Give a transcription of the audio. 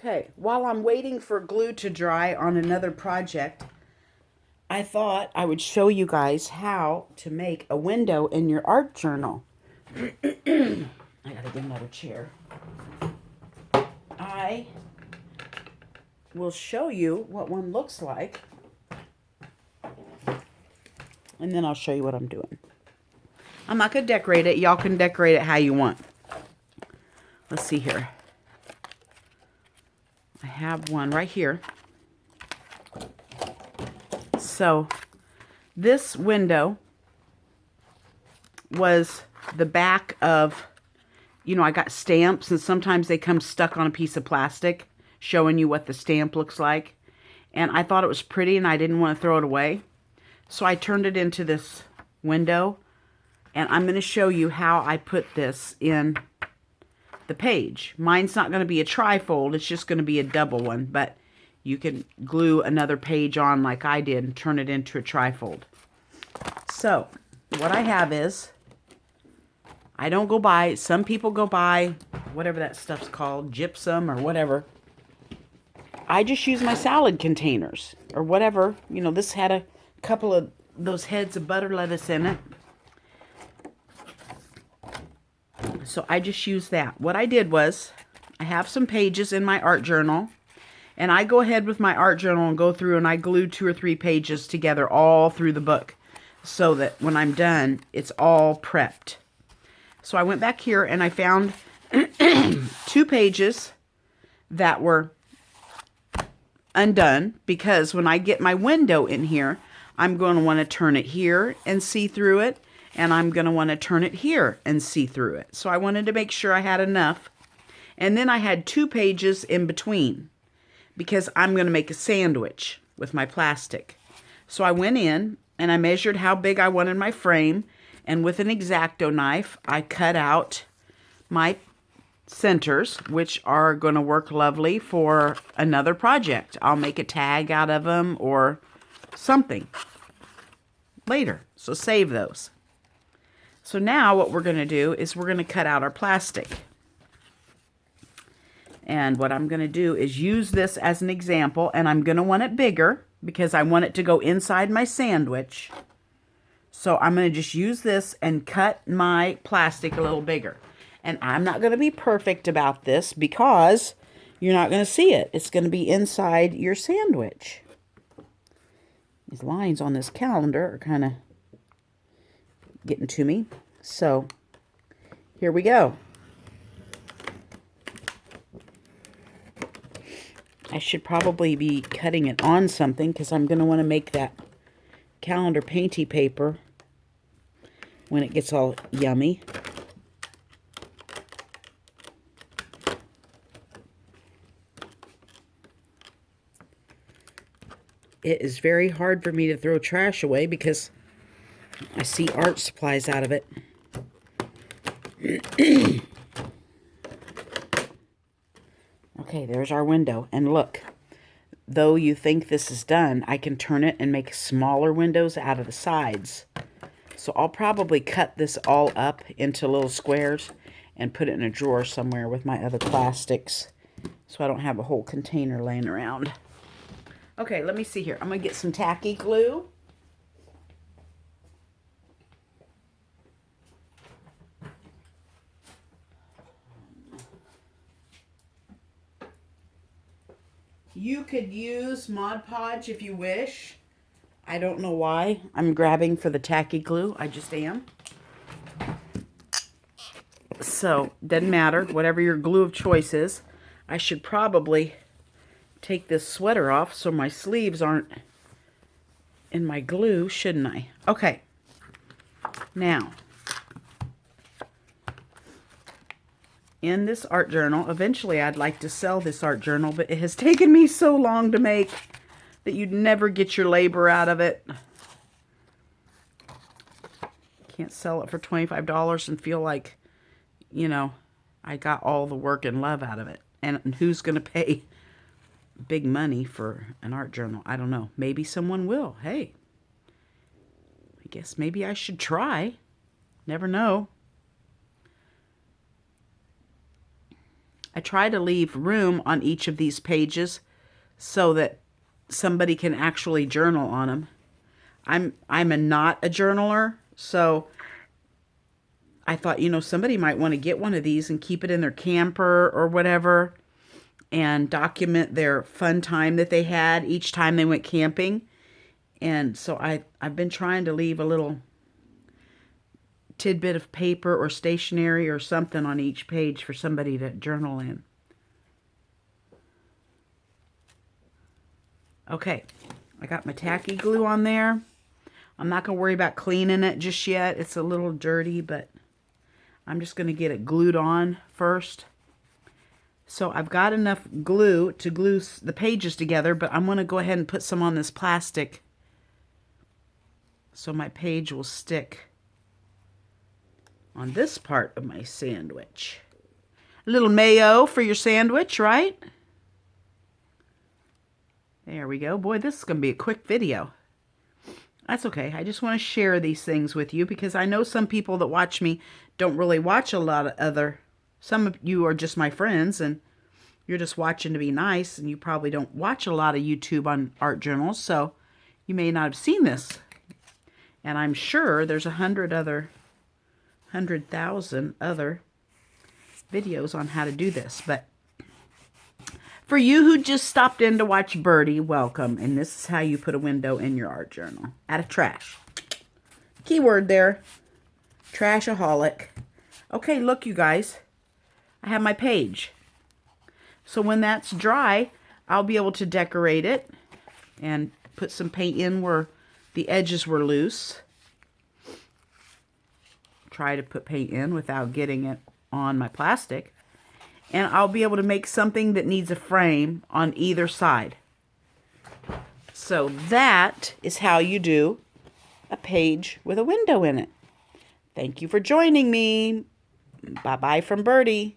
Okay, while I'm waiting for glue to dry on another project, I thought I would show you guys how to make a window in your art journal. I gotta get another chair. I will show you what one looks like, and then I'll show you what I'm doing. I'm not gonna decorate it. Y'all can decorate it how you want. Let's see here. I have one right here. So this window was the back of, I got stamps, and sometimes they come stuck on a piece of plastic showing you what the stamp looks like. And I thought it was pretty and I didn't want to throw it away. So I turned it into this window, and I'm going to show you how I put this in the page. Mine's not going to be a trifold, it's just going to be a double one, but you can glue another page on like I did and turn it into a trifold. So what I have is, I don't go buy, some people go buy whatever that stuff's called, gypsum or whatever. I just use my salad containers or whatever. This had a couple of those heads of butter lettuce in it. So I just use that. What I did was, I have some pages in my art journal, and I go ahead with my art journal and go through and I glue 2 or 3 pages together all through the book so that when I'm done, it's all prepped. So I went back here and I found 2 pages that were undone, because when I get my window in here, I'm going to want to turn it here and see through it, and I'm going to want to turn it here and see through it. So I wanted to make sure I had enough. And then I had 2 pages in between, because I'm going to make a sandwich with my plastic. So I went in and I measured how big I wanted my frame, and with an X-Acto knife, I cut out my centers, which are going to work lovely for another project. I'll make a tag out of them or something later, so save those. So now what we're going to do is we're going to cut out our plastic. And what I'm going to do is use this as an example, and I'm going to want it bigger because I want it to go inside my sandwich. So I'm going to just use this and cut my plastic a little bigger. And I'm not going to be perfect about this because you're not going to see it. It's going to be inside your sandwich. These lines on this calendar are kind of getting to me. So here we go. I should probably be cutting it on something because I'm going to want to make that calendar painty paper when it gets all yummy. It is very hard for me to throw trash away because I see art supplies out of it. Okay, there's our window. And look, though you think this is done, I can turn it and make smaller windows out of the sides. So I'll probably cut this all up into little squares and put it in a drawer somewhere with my other plastics, so I don't have a whole container laying around. Okay, let me see here. I'm going to get some tacky glue. You could use Mod Podge if you wish. I don't know why I'm grabbing for the tacky glue. I just am. So, doesn't matter. Whatever your glue of choice is. I should probably take this sweater off so my sleeves aren't in my glue, shouldn't I? Okay. Now, in this art journal, eventually I'd like to sell this art journal, but it has taken me so long to make that you'd never get your labor out of it. Can't sell it for $25 and feel like, I got all the work and love out of it. And who's going to pay big money for an art journal? I don't know. Maybe someone will. Hey, I guess maybe I should try. Never know. I try to leave room on each of these pages so that somebody can actually journal on them. I'm not a journaler, so I thought, somebody might want to get one of these and keep it in their camper or whatever and document their fun time that they had each time they went camping. And so I've been trying to leave a little tidbit of paper or stationery or something on each page for somebody to journal in. Okay, I got my tacky glue on there. I'm not going to worry about cleaning it just yet. It's a little dirty, but I'm just going to get it glued on first. So I've got enough glue to glue the pages together, but I'm going to go ahead and put some on this plastic so my page will stick on this part of my sandwich. A little mayo for your sandwich, right? There we go. Boy, this is going to be a quick video. That's okay. I just want to share these things with you because I know some people that watch me don't really watch a lot of other. Some of you are just my friends and you're just watching to be nice, and you probably don't watch a lot of YouTube on art journals, so you may not have seen this. And I'm sure there's 100,000 other videos on how to do this. But for you who just stopped in to watch Birdie, welcome. And this is how you put a window in your art journal. Out of trash. Keyword there. Trashaholic. Okay, look, you guys. I have my page. So when that's dry, I'll be able to decorate it and put some paint in where the edges were loose. Try to put paint in without getting it on my plastic. And I'll be able to make something that needs a frame on either side. So that is how you do a page with a window in it. Thank you for joining me. Bye-bye from Birdie.